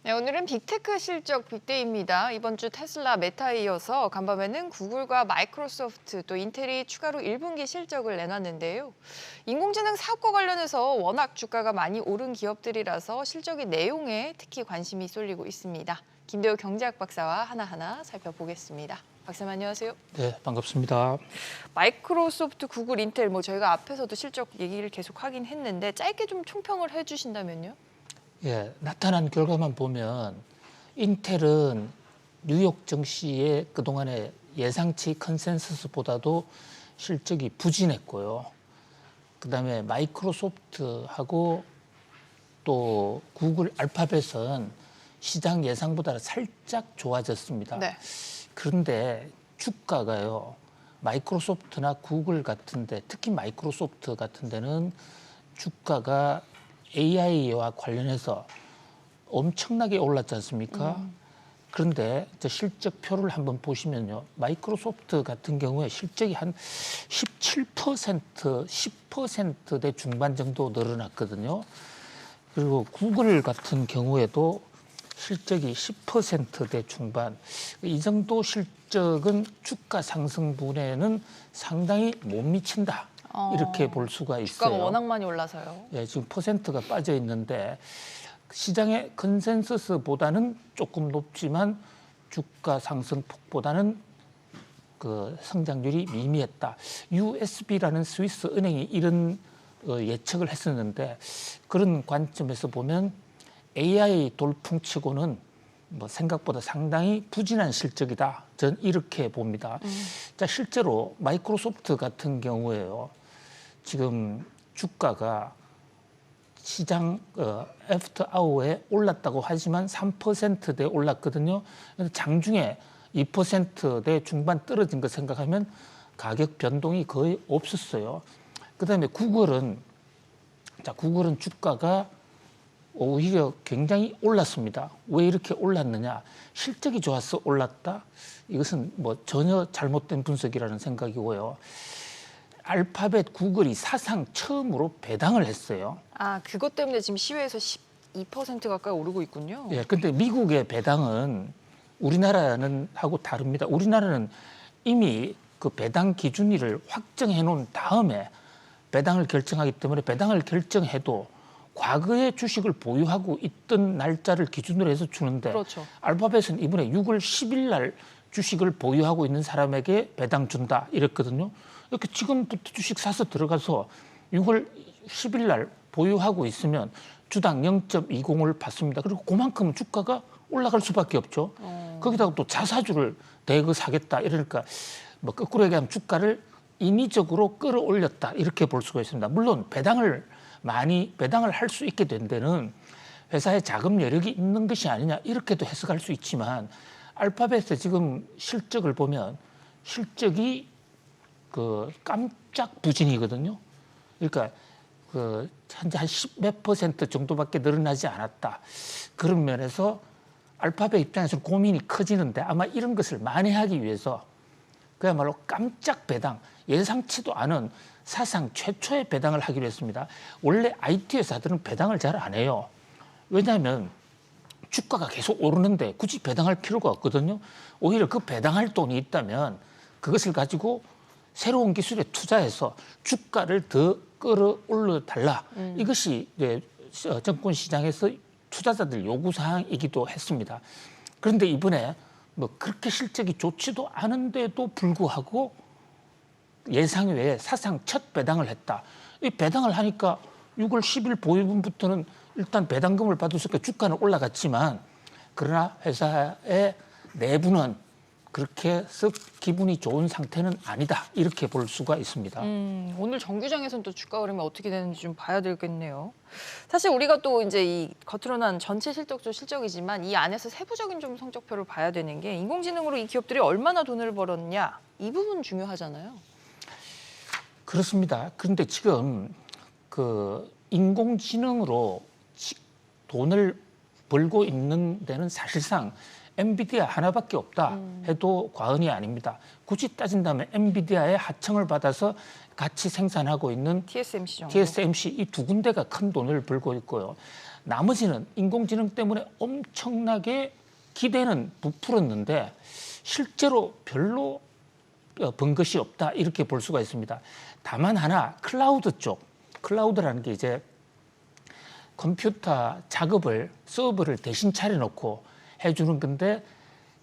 네, 오늘은 빅테크 실적 빅데이입니다. 이번 주 테슬라, 메타에 이어서 간밤에는 구글과 마이크로소프트 또 인텔이 추가로 1분기 실적을 내놨는데요. 인공지능 사업과 관련해서 워낙 주가가 많이 오른 기업들이라서 실적의 내용에 특히 관심이 쏠리고 있습니다. 김대우 경제학 박사와 하나하나 살펴보겠습니다. 박사님 안녕하세요. 네, 반갑습니다. 마이크로소프트, 구글, 인텔 저희가 앞에서도 실적 얘기를 계속 하긴 했는데 짧게 좀 총평을 해주신다면요? 예, 나타난 결과만 보면 인텔은 뉴욕 증시의 그동안의 예상치 컨센서스보다도 실적이 부진했고요. 그다음에 마이크로소프트하고 또 구글 알파벳은 시장 예상보다 살짝 좋아졌습니다. 네. 그런데 주가가요. 마이크로소프트나 구글 같은데 특히 마이크로소프트 같은 데는 주가가 AI와 관련해서 엄청나게 올랐지 않습니까? 그런데 실적표를 한번 보시면요. 마이크로소프트 같은 경우에 실적이 한 17%, 10%대 중반 정도 늘어났거든요. 그리고 구글 같은 경우에도 실적이 10%대 중반. 이 정도 실적은 주가 상승분에는 상당히 못 미친다. 이렇게 볼 수가 있어요. 주가가 워낙 많이 올라서요. 예, 지금 퍼센트가 빠져 있는데 시장의 컨센서스보다는 조금 높지만 주가 상승폭보다는 그 성장률이 미미했다. USB라는 스위스 은행이 이런 예측을 했었는데 그런 관점에서 보면 AI 돌풍치고는 생각보다 상당히 부진한 실적이다. 전 이렇게 봅니다. 자, 실제로 마이크로소프트 같은 경우에요. 지금 주가가 시장 애프터 아워에 올랐다고 하지만 3%대 올랐거든요. 장중에 2%대 중반 떨어진 거 생각하면 가격 변동이 거의 없었어요. 그다음에 구글은 주가가 오히려 굉장히 올랐습니다. 왜 이렇게 올랐느냐? 실적이 좋아서 올랐다? 이것은 전혀 잘못된 분석이라는 생각이고요. 알파벳 구글이 사상 처음으로 배당을 했어요. 아, 그것 때문에 지금 시외에서 12% 가까이 오르고 있군요. 예, 근데 미국의 배당은 우리나라는 하고 다릅니다. 우리나라는 이미 그 배당 기준일을 확정해 놓은 다음에 배당을 결정하기 때문에 배당을 결정해도 과거에 주식을 보유하고 있던 날짜를 기준으로 해서 주는데 그렇죠. 알파벳은 이번에 6월 10일 날 주식을 보유하고 있는 사람에게 배당 준다 이랬거든요. 이렇게 지금부터 주식 사서 들어가서 6월 10일 날 보유하고 있으면 주당 0.20을 받습니다. 그리고 그만큼 주가가 올라갈 수밖에 없죠. 거기다가 또 자사주를 대거 사겠다 이러니까 거꾸로 얘기하면 주가를 인위적으로 끌어올렸다 이렇게 볼 수가 있습니다. 물론 배당을 할 수 있게 된 데는 회사에 자금 여력이 있는 것이 아니냐 이렇게도 해석할 수 있지만 알파벳의 지금 실적을 보면 실적이 그 깜짝 부진이거든요. 그러니까 현재 한 10몇 % 정도밖에 늘어나지 않았다. 그런 면에서 알파벳 입장에서는 고민이 커지는데 아마 이런 것을 만회하기 위해서 그야말로 깜짝 배당, 예상치도 않은 사상 최초의 배당을 하기로 했습니다. 원래 IT 회사들은 배당을 잘 안 해요. 왜냐하면 주가가 계속 오르는데 굳이 배당할 필요가 없거든요. 오히려 그 배당할 돈이 있다면 그것을 가지고 새로운 기술에 투자해서 주가를 더 끌어올려 달라. 이것이 이제 정권 시장에서 투자자들 요구 사항이기도 했습니다. 그런데 이번에 그렇게 실적이 좋지도 않은데도 불구하고 예상 외에 사상 첫 배당을 했다. 이 배당을 하니까 6월 10일 보유분부터는 일단 배당금을 받으니까 주가는 올라갔지만 그러나 회사의 내부는 그렇게 썩 기분이 좋은 상태는 아니다. 이렇게 볼 수가 있습니다. 오늘 정규장에서는 또 주가 흐름이 어떻게 되는지 좀 봐야 되겠네요. 사실 우리가 또 이제 이 겉으로 난 전체 실적도 실적이지만 이 안에서 세부적인 좀 성적표를 봐야 되는 게 인공지능으로 이 기업들이 얼마나 돈을 벌었냐 이 부분 중요하잖아요. 그렇습니다. 그런데 지금 그 인공지능으로 돈을 벌고 있는 데는 사실상 엔비디아 하나밖에 없다 해도 과언이 아닙니다. 굳이 따진다면 엔비디아의 하청을 받아서 같이 생산하고 있는 TSMC 정도. TSMC 이 두 군데가 큰 돈을 벌고 있고요. 나머지는 인공지능 때문에 엄청나게 기대는 부풀었는데 실제로 별로 번 것이 없다 이렇게 볼 수가 있습니다. 다만 하나 클라우드 쪽, 클라우드라는 게 이제 컴퓨터 작업을 서버를 대신 차려놓고 해주는 건데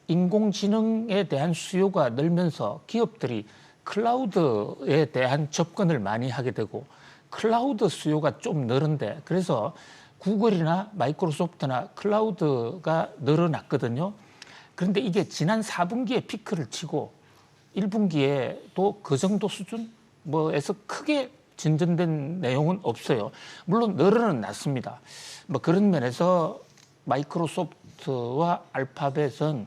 인공지능에 대한 수요가 늘면서 기업들이 클라우드에 대한 접근을 많이 하게 되고 클라우드 수요가 좀 늘은데 그래서 구글이나 마이크로소프트나 클라우드가 늘어났거든요. 그런데 이게 지난 4분기에 피크를 치고 1분기에도 그 정도 수준 뭐에서 크게 진전된 내용은 없어요. 물론 늘어는 났습니다. 뭐 그런 면에서 마이크로소프트와 알파벳은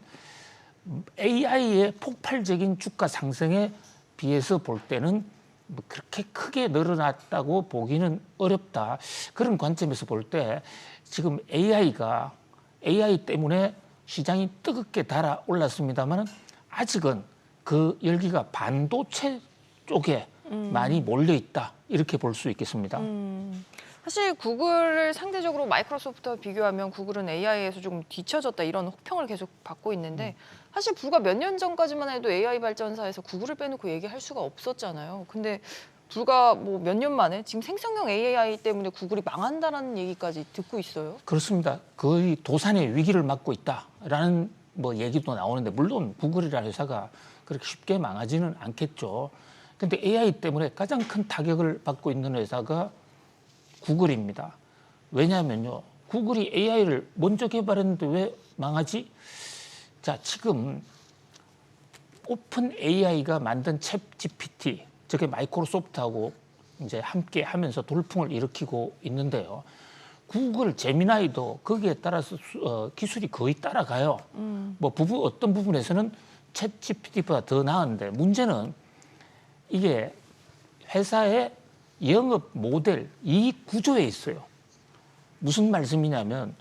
AI의 폭발적인 주가 상승에 비해서 볼 때는 뭐 그렇게 크게 늘어났다고 보기는 어렵다. 그런 관점에서 볼 때 지금 AI 때문에 시장이 뜨겁게 달아올랐습니다만 아직은 그 열기가 반도체 쪽에 많이 몰려 있다. 이렇게 볼 수 있겠습니다. 사실 구글을 상대적으로 마이크로소프트와 비교하면 구글은 AI에서 조금 뒤처졌다 이런 혹평을 계속 받고 있는데 사실 불과 몇 년 전까지만 해도 AI 발전사에서 구글을 빼놓고 얘기할 수가 없었잖아요. 근데 불과 뭐 몇 년 만에 지금 생성형 AI 때문에 구글이 망한다라는 얘기까지 듣고 있어요. 그렇습니다. 거의 도산의 위기를 맞고 있다라는 뭐 얘기도 나오는데 물론 구글이라는 회사가 그렇게 쉽게 망하지는 않겠죠. 근데 AI 때문에 가장 큰 타격을 받고 있는 회사가 구글입니다. 왜냐하면요. 구글이 AI를 먼저 개발했는데 왜 망하지? 자, 지금 오픈 AI가 만든 챗 GPT, 저게 마이크로소프트하고 이제 함께 하면서 돌풍을 일으키고 있는데요. 구글 제미나이도 거기에 따라서 기술이 거의 따라가요. 뭐 어떤 부분에서는 챗 GPT보다 더 나은데 문제는 이게 회사의 영업 모델, 이익 구조에 있어요. 무슨 말씀이냐면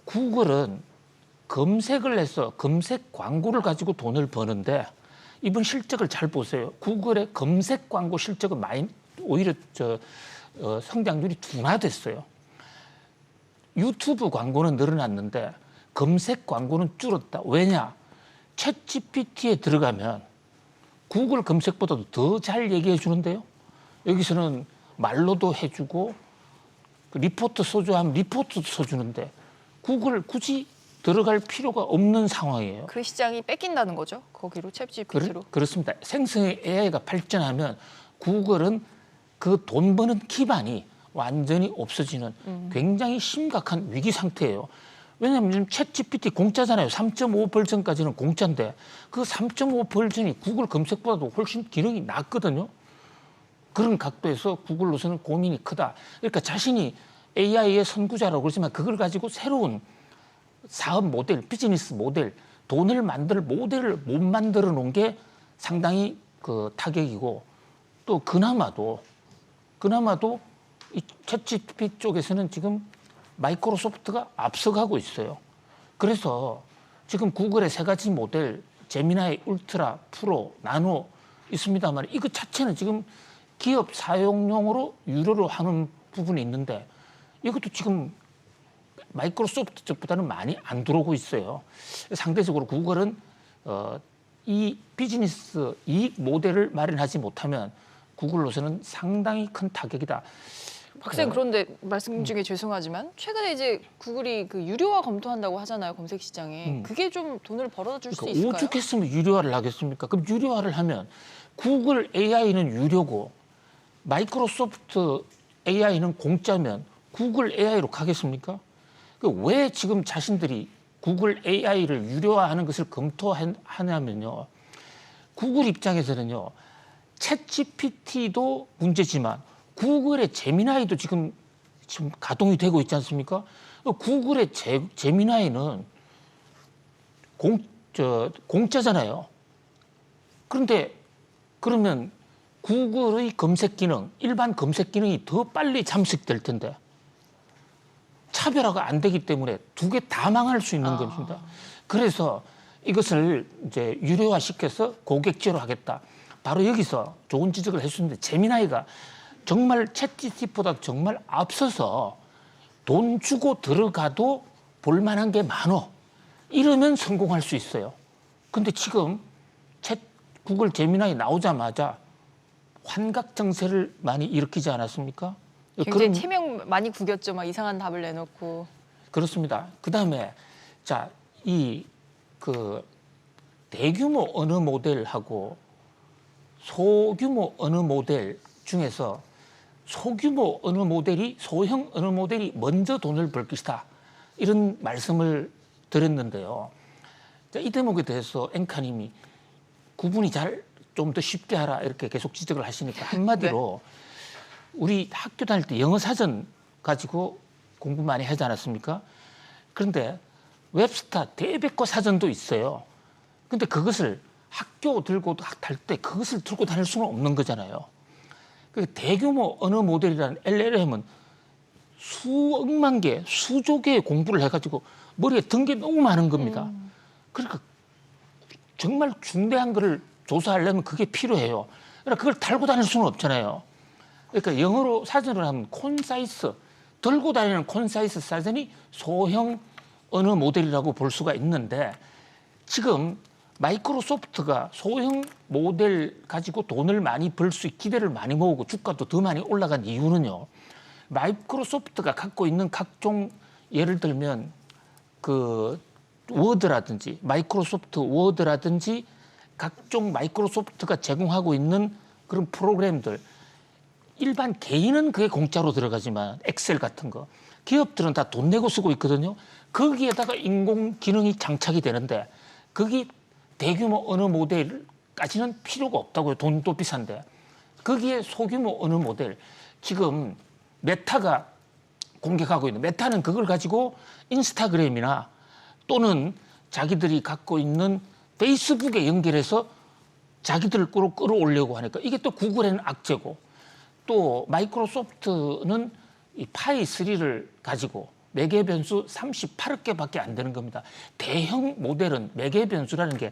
구글은 검색을 해서 검색 광고를 가지고 돈을 버는데 이번 실적을 잘 보세요. 구글의 검색 광고 실적은 오히려 성장률이 둔화됐어요. 유튜브 광고는 늘어났는데 검색 광고는 줄었다. 왜냐? 챗 GPT에 들어가면 구글 검색보다도 더 잘 얘기해 주는데요. 여기서는 말로도 해주고 리포트 써주하면 리포트도 써주는데 구글 굳이 들어갈 필요가 없는 상황이에요. 그 시장이 뺏긴다는 거죠. 거기로 챗 GPT로. 그렇습니다. 생성의 AI가 발전하면 구글은 그 돈 버는 기반이 완전히 없어지는 굉장히 심각한 위기 상태예요. 왜냐하면 챗 GPT 공짜잖아요. 3.5 버전까지는 공짜인데 그 3.5 버전이 구글 검색보다도 훨씬 기능이 낮거든요. 그런 각도에서 구글로서는 고민이 크다. 그러니까 자신이 AI의 선구자라고 그러지만 그걸 가지고 새로운 사업 모델, 비즈니스 모델, 돈을 만들 모델을 못 만들어 놓은 게 상당히 그 타격이고 또 그나마도 이 챗GPT 쪽에서는 지금 마이크로소프트가 앞서가고 있어요. 그래서 지금 구글의 세 가지 모델, 제미나이, 울트라, 프로, 나노 있습니다만 이거 자체는 지금 기업 사용용으로 유료로 하는 부분이 있는데 이것도 지금 마이크로소프트 쪽보다는 많이 안 들어오고 있어요. 상대적으로 구글은 이 비즈니스 이익 모델을 마련하지 못하면 구글로서는 상당히 큰 타격이다. 박사님 그런데 말씀 중에 죄송하지만 최근에 이제 구글이 그 유료화 검토한다고 하잖아요. 검색 시장에. 그게 좀 돈을 벌어줄 수 있을까요? 오죽했으면 유료화를 하겠습니까? 그럼 유료화를 하면 구글 AI는 유료고 마이크로소프트 AI는 공짜면 구글 AI로 가겠습니까? 왜 지금 자신들이 구글 AI를 유료화하는 것을 검토하냐면요. 구글 입장에서는요. 챗 GPT도 문제지만 구글의 제미나이도 지금 가동이 되고 있지 않습니까? 구글의 제미나이는 공짜잖아요. 그런데 그러면 구글의 검색 기능, 일반 검색 기능이 더 빨리 잠식될 텐데 차별화가 안 되기 때문에 두 개 다 망할 수 있는 겁니다. 그래서 이것을 이제 유료화 시켜서 고객제로 하겠다. 바로 여기서 좋은 지적을 했었는데 제미나이가 정말 챗GPT보다 정말 앞서서 돈 주고 들어가도 볼만한 게 많어. 이러면 성공할 수 있어요. 근데 지금 구글 제미나이 나오자마자 환각 정세를 많이 일으키지 않았습니까? 굉장히 체면 많이 구겼죠. 막 이상한 답을 내놓고. 그렇습니다. 그다음에 자, 그 대규모 언어 모델하고 소규모 언어 모델 중에서 소규모 언어 모델이 소형 언어 모델이 먼저 돈을 벌 것이다. 이런 말씀을 드렸는데요. 자, 이 대목에 대해서 앵커님이 구분이 좀 더 쉽게 하라 이렇게 계속 지적을 하시니까 한마디로 우리 학교 다닐 때 영어 사전 가지고 공부 많이 하지 않았습니까? 그런데 웹스터 대백과 사전도 있어요. 근데 그것을 학교 들고 달 때 그것을 들고 다닐 수는 없는 거잖아요. 그 대규모 언어 모델이라는 LLM은 수억만 개, 수조 개의 공부를 해가지고 머리에 든 게 너무 많은 겁니다. 그러니까 정말 중대한 거를 조사하려면 그게 필요해요. 그러니까 그걸 달고 다닐 수는 없잖아요. 그러니까 영어로 사전을 하면 콘사이스, 들고 다니는 콘사이스 사전이 소형 언어 모델이라고 볼 수가 있는데 지금 마이크로소프트가 소형 모델 가지고 돈을 많이 벌 수 있게 기대를 많이 모으고 주가도 더 많이 올라간 이유는요. 마이크로소프트가 갖고 있는 각종 예를 들면 그 워드라든지 마이크로소프트 워드라든지 각종 마이크로소프트가 제공하고 있는 그런 프로그램들 일반 개인은 그게 공짜로 들어가지만 엑셀 같은 거 기업들은 다 돈 내고 쓰고 있거든요. 거기에다가 인공 기능이 장착이 되는데 거기 대규모 언어 모델까지는 필요가 없다고요. 돈도 비싼데. 거기에 소규모 언어 모델 지금 메타가 공격하고 있는 메타는 그걸 가지고 인스타그램이나 또는 자기들이 갖고 있는 페이스북에 연결해서 자기들 거로 끌어올려고 하니까 이게 또 구글에는 악재고 또 마이크로소프트는 이 파이3를 가지고 매개 변수 38개밖에 안 되는 겁니다. 대형 모델은 매개 변수라는 게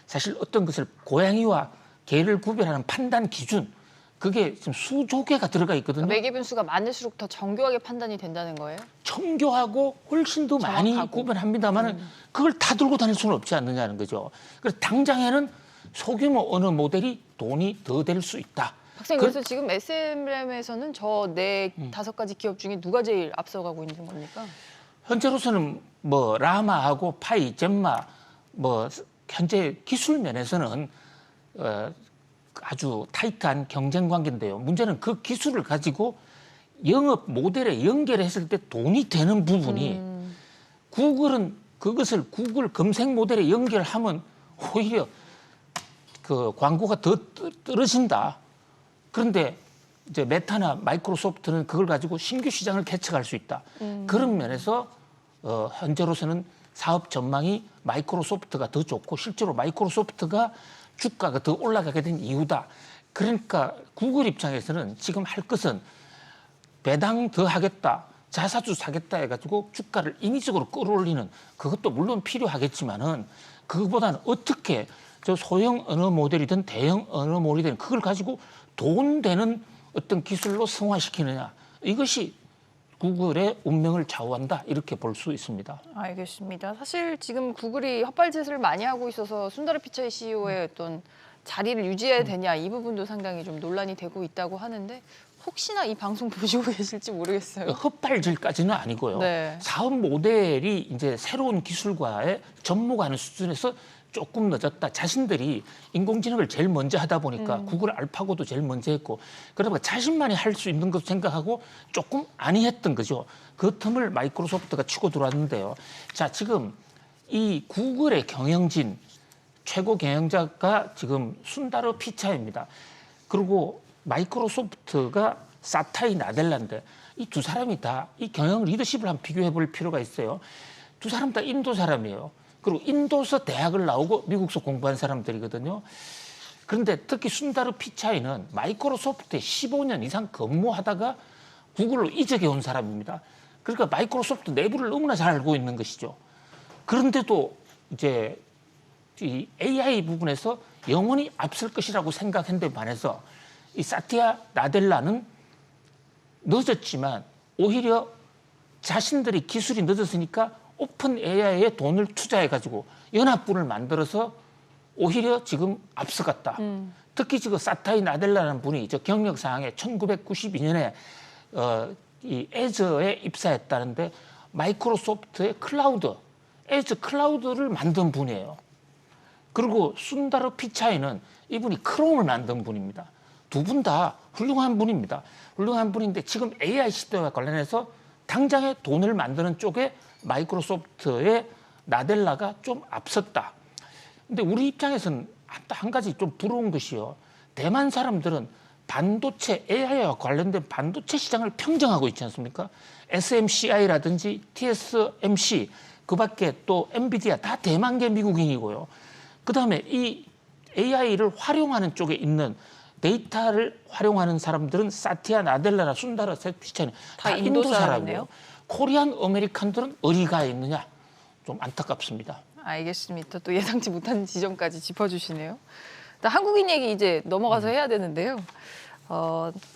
사실 어떤 것을 고양이와 개를 구별하는 판단 기준 그게 지금 수조 개가 들어가 있거든요. 매개 변수가 많을수록 더 정교하게 판단이 된다는 거예요? 정교하고 훨씬 더 많이 정확하고. 구별합니다만은 그걸 다 들고 다닐 수는 없지 않느냐는 거죠. 그래서 당장에는 소규모 언어 모델이 돈이 더 될 수 있다. 박사님 그래서 지금 SM램에서는 저 네 다섯 가지 기업 중에 누가 제일 앞서가고 있는 겁니까? 현재로서는 뭐 라마하고 파이, 잼마 뭐 현재 기술 면에서는 아주 타이트한 경쟁 관계인데요. 문제는 그 기술을 가지고 영업 모델에 연결했을 때 돈이 되는 부분이 구글은 그것을 구글 검색 모델에 연결하면 오히려 그 광고가 더 떨어진다. 그런데 이제 메타나 마이크로소프트는 그걸 가지고 신규 시장을 개척할 수 있다. 그런 면에서 현재로서는 사업 전망이 마이크로소프트가 더 좋고 실제로 마이크로소프트가 주가가 더 올라가게 된 이유다. 그러니까 구글 입장에서는 지금 할 것은 배당 더 하겠다, 자사주 사겠다 해가지고 주가를 인위적으로 끌어올리는 그것도 물론 필요하겠지만은 그것보다는 어떻게 저 소형 언어 모델이든 대형 언어 모델이든 그걸 가지고 돈 되는 어떤 기술로 승화시키느냐 이것이 구글의 운명을 좌우한다 이렇게 볼 수 있습니다. 알겠습니다. 사실 지금 구글이 헛발짓을 많이 하고 있어서 순다르 피차이 CEO의 어떤 자리를 유지해야 되냐 이 부분도 상당히 좀 논란이 되고 있다고 하는데 혹시나 이 방송 보시고 계실지 모르겠어요. 헛발질까지는 아니고요. 네. 사업 모델이 이제 새로운 기술과에 접목하는 수준에서 조금 늦었다. 자신들이 인공지능을 제일 먼저 하다 보니까 구글 알파고도 제일 먼저 했고 그러니까 자신만이 할 수 있는 것 생각하고 조금 아니했던 거죠. 그 틈을 마이크로소프트가 치고 들어왔는데요. 자, 지금 이 구글의 경영진 최고 경영자가 지금 순다르 피차이입니다. 그리고 마이크로소프트가 사타이 나델라인데 이 두 사람이 다 이 경영 리더십을 한번 비교해 볼 필요가 있어요. 두 사람 다 인도 사람이에요. 그리고 인도서 대학을 나오고 미국서 공부한 사람들이거든요. 그런데 특히 순다르 피차이는 마이크로소프트에 15년 이상 근무하다가 구글로 이적해 온 사람입니다. 그러니까 마이크로소프트 내부를 너무나 잘 알고 있는 것이죠. 그런데도 이제 이 AI 부분에서 영원히 앞설 것이라고 생각했는데 반해서 이 사티아 나델라는 늦었지만 오히려 자신들이 기술이 늦었으니까 오픈 AI에 돈을 투자해가지고 연합군을 만들어서 오히려 지금 앞서갔다. 특히 지금 사타이 나델라라는 분이 저 경력사항에 1992년에 이 애저에 입사했다는데 마이크로소프트의 클라우드, 애저 클라우드를 만든 분이에요. 그리고 순다르 피차이는 이분이 크롬을 만든 분입니다. 두 분 다 훌륭한 분입니다. 훌륭한 분인데 지금 AI 시대와 관련해서 당장에 돈을 만드는 쪽에 마이크로소프트의 나델라가 좀 앞섰다. 근데 우리 입장에서는 한 가지 좀 부러운 것이요. 대만 사람들은 반도체, AI와 관련된 반도체 시장을 평정하고 있지 않습니까? SMCI라든지 TSMC, 그 밖에 또 엔비디아 다 대만계 미국인이고요. 그 다음에 이 AI를 활용하는 쪽에 있는 데이터를 활용하는 사람들은 사티아 나델라나 순다라 세피차는 다 인도 사람이에요. 코리안 아메리칸들은 어디가 있느냐? 좀 안타깝습니다. 알겠습니다. 또 예상치 못한 지점까지 짚어주시네요. 한국인 얘기 이제 넘어가서 해야 되는데요.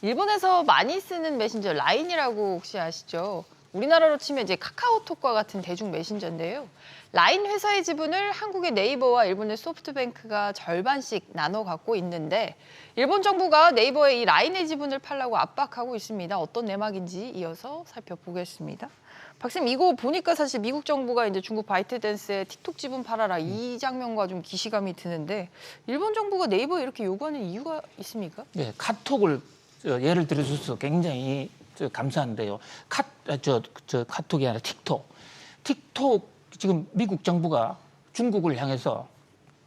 일본에서 많이 쓰는 메신저 라인이라고 혹시 아시죠? 우리나라로 치면 이제 카카오톡과 같은 대중 메신저인데요. 라인 회사의 지분을 한국의 네이버와 일본의 소프트뱅크가 절반씩 나눠 갖고 있는데 일본 정부가 네이버의 이 라인의 지분을 팔라고 압박하고 있습니다. 어떤 내막인지 이어서 살펴보겠습니다. 박쌤, 이거 보니까 사실 미국 정부가 이제 중국 바이트댄스에 틱톡 지분 팔아라 이 장면과 좀 기시감이 드는데 일본 정부가 네이버에 이렇게 요구하는 이유가 있습니까? 네, 카톡을 예를 들어줘서 굉장히 감사한데요. 카톡이 아니라 틱톡. 틱톡 지금 미국 정부가 중국을 향해서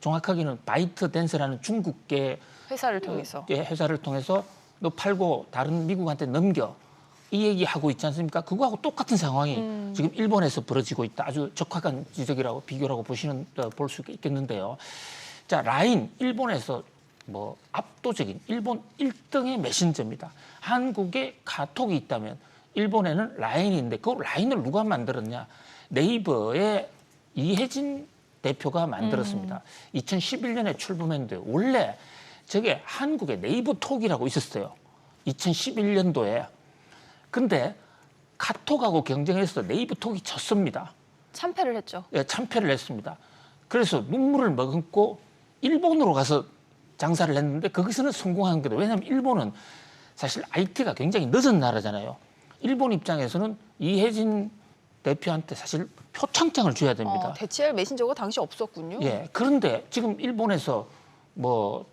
정확하게는 바이트댄스라는 중국계 회사를 통해서. 회사를 통해서 너 팔고 다른 미국한테 넘겨. 이 얘기하고 있지 않습니까? 그거하고 똑같은 상황이 지금 일본에서 벌어지고 있다. 아주 적확한 지적이라고 비교라고 볼 수 있겠는데요. 자, 라인 일본에서 뭐 압도적인 일본 1등의 메신저입니다. 한국에 카톡이 있다면 일본에는 라인인데 그 라인을 누가 만들었냐? 네이버의 이혜진 대표가 만들었습니다. 2011년에 출범했는데 원래 저게 한국에 네이버 톡이라고 있었어요. 2011년도에. 근데 카톡하고 경쟁해서 네이버 톡이 졌습니다. 참패를 했죠. 예, 참패를 했습니다. 그래서 눈물을 머금고 일본으로 가서 장사를 했는데 거기서는 성공한 거예요. 왜냐하면 일본은 사실 IT가 굉장히 늦은 나라잖아요. 일본 입장에서는 이혜진 대표한테 사실 표창장을 줘야 됩니다. 대체할 메신저가 당시 없었군요. 예, 그런데 지금 일본에서 뭐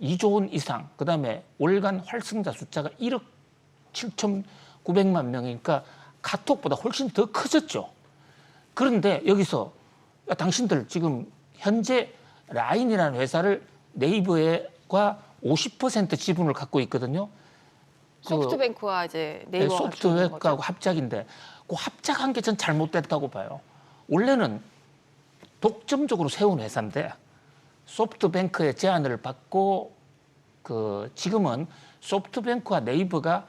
2조 원 이상, 그다음에 월간 활성자 숫자가 1억 7,900만 명이니까 카톡보다 훨씬 더 커졌죠. 그런데 여기서 당신들 지금 현재 라인이라는 회사를 네이버과 50% 지분을 갖고 있거든요. 소프트뱅크와 이제 네이버가 소프트뱅크하고 합작인데 그 합작한 게 전 잘못됐다고 봐요. 원래는 독점적으로 세운 회사인데 소프트뱅크의 제안을 받고 지금은 소프트뱅크와 네이버가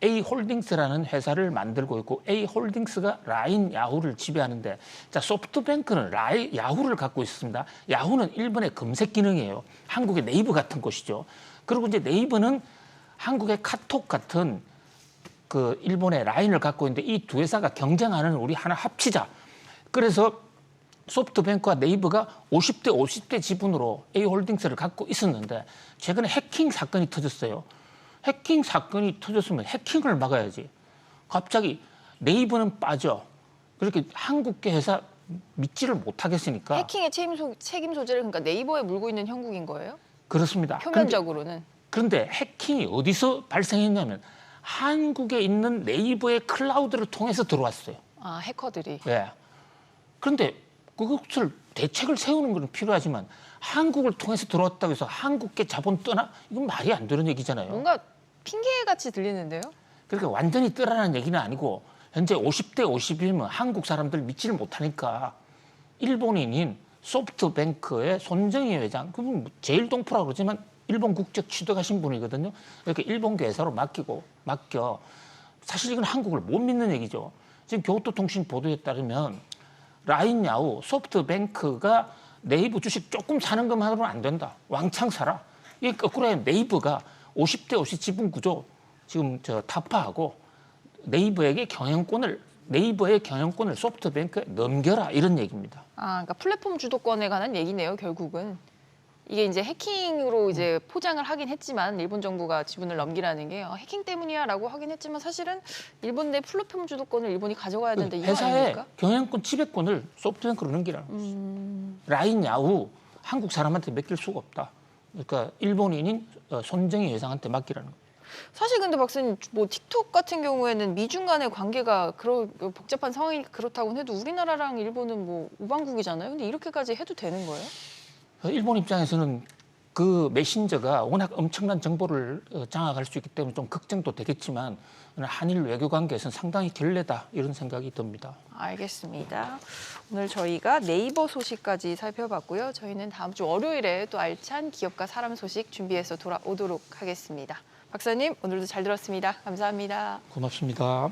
A홀딩스라는 회사를 만들고 있고 A홀딩스가 라인 야후를 지배하는데 자 소프트뱅크는 야후를 갖고 있습니다. 야후는 일본의 검색 기능이에요. 한국의 네이버 같은 곳이죠. 그리고 이제 네이버는 한국의 카톡 같은 일본의 라인을 갖고 있는데 이 두 회사가 경쟁하는 우리 하나 합치자. 그래서 소프트뱅크와 네이버가 50대 지분으로 A홀딩스를 갖고 있었는데 최근에 해킹 사건이 터졌어요. 해킹 사건이 터졌으면 해킹을 막아야지. 갑자기 네이버는 빠져. 그렇게 한국계 회사 믿지를 못하겠으니까. 해킹의 책임 소재를 그러니까 네이버에 물고 있는 형국인 거예요? 그렇습니다. 표면적으로는. 그런데 해킹이 어디서 발생했냐면 한국에 있는 네이버의 클라우드를 통해서 들어왔어요. 아, 해커들이. 예. 그런데 그것을 대책을 세우는 건 필요하지만 한국을 통해서 들어왔다고 해서 한국계 자본 떠나? 이건 말이 안 되는 얘기잖아요. 뭔가 핑계같이 들리는데요? 그러니까 완전히 뜨라는 얘기는 아니고 현재 50대 50이면 한국 사람들 믿지를 못하니까 일본인인 소프트뱅크의 손정희 회장, 그분 제일동포라고 그러지만 일본 국적 취득하신 분이거든요. 이렇게 일본 회사로 맡겨. 사실 이건 한국을 못 믿는 얘기죠. 지금 교토통신 보도에 따르면 라인 야후 소프트뱅크가 네이버 주식 조금 사는 것만으로는 안 된다. 왕창 사라. 이게 거꾸로 하면 네이버가 50대 50 지분 구조 지금 타파하고 네이버에게 경영권을 네이버의 경영권을 소프트뱅크에 넘겨라 이런 얘기입니다. 그러니까 플랫폼 주도권에 관한 얘기네요, 결국은. 이게 이제 해킹으로 이제 포장을 하긴 했지만 일본 정부가 지분을 넘기라는 게 해킹 때문이야라고 하긴 했지만 사실은 일본 내 플랫폼 주도권을 일본이 가져가야 된다 이거 회사의 아닙니까? 경영권 지배권을 소프트뱅크로 넘기라는 거죠. 라인, 야후 한국 사람한테 맡길 수가 없다. 그러니까 일본인인 손정희 회장한테 맡기라는 거죠. 사실 근데 박사님 뭐 틱톡 같은 경우에는 미중 간의 관계가 복잡한 상황이니까 그렇다고는 해도 우리나라랑 일본은 뭐 우방국이잖아요. 근데 이렇게까지 해도 되는 거예요? 일본 입장에서는 그 메신저가 워낙 엄청난 정보를 장악할 수 있기 때문에 좀 걱정도 되겠지만 한일 외교 관계에서는 상당히 결례다 이런 생각이 듭니다. 알겠습니다. 오늘 저희가 네이버 소식까지 살펴봤고요. 저희는 다음 주 월요일에 또 알찬 기업과 사람 소식 준비해서 돌아오도록 하겠습니다. 박사님 오늘도 잘 들었습니다. 감사합니다. 고맙습니다.